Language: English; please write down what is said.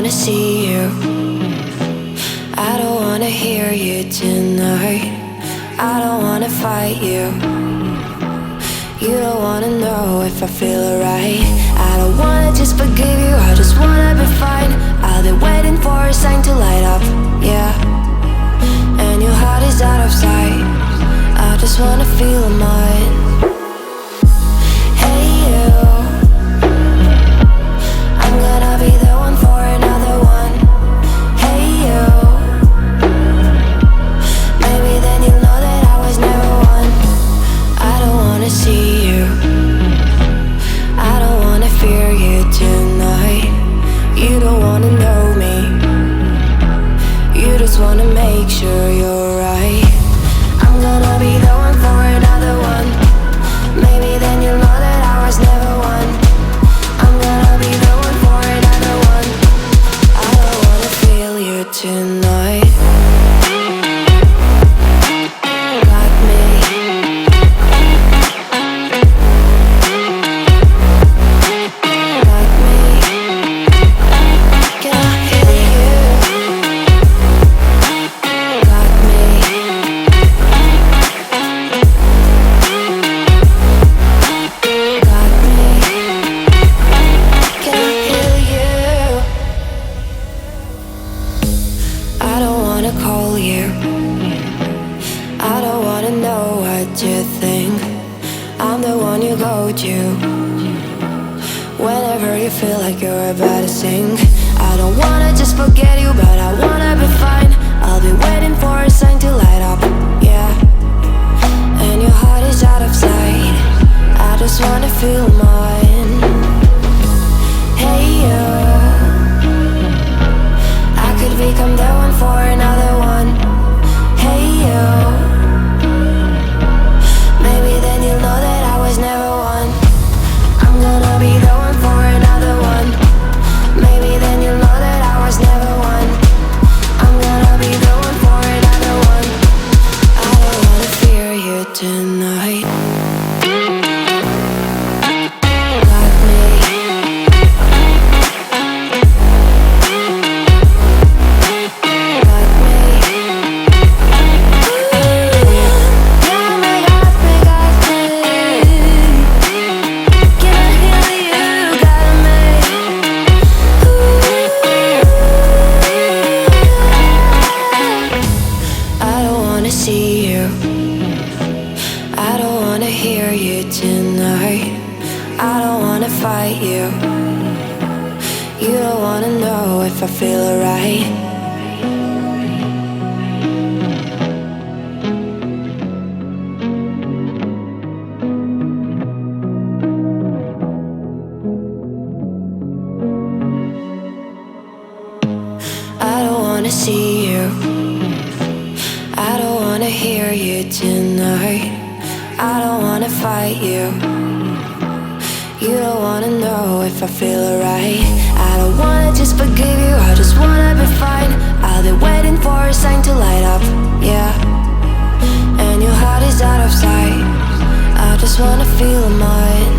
wanna see you. I don't wanna hear you tonight. I don't wanna fight you. You don't wanna know if I feel alright. I don't wanna just forgive you, I just wanna be fine. I'll be waiting for a sign to light up, yeah. And your heart is out of sight. I just wanna feel mine. Hey you, I'm gonna be the one for another one. Hey you, maybe then you'll know that I was never one. I don't wanna see you, I don't wanna fear you tonight. You don't wanna know me, you just wanna make sure you're right. I'm gonna be the one for another one. Maybe then you'll know that I was never one. I'm gonna be the one for another one. I don't wanna feel you tonight. Got me. Got me. Can I hear you? Got me. Got me. Can I hear you? I don't wanna call you. I don't wanna know what you think. I'm the one you go to whenever you feel like you're about to sink. I don't wanna just forget you, but I wanna be fine. I'll be waiting for a sign to light up, yeah. And your heart is out of sight. I just wanna feel mine. Hey you, I could become the one for another one. Hey you, maybe then you'll know that I was never one. I'm gonna be the one for another one. Maybe then you'll know that I was never one. I'm gonna be the one for another one. I don't wanna fear you tonight. Got me. Got me. Got me, got me, got me. Can I hear you? Got me. I don't wanna see you. I don't wanna hear you tonight. I don't wanna fight you. You don't wanna know if I feel alright. I don't wanna see you. I don't wanna hear you tonight. I don't wanna fight you. You don't wanna know if I feel alright. I don't wanna just forgive you, I just wanna be fine. I'll be waiting for a sign to light up, yeah. And your heart is out of sight. I just wanna feel mine.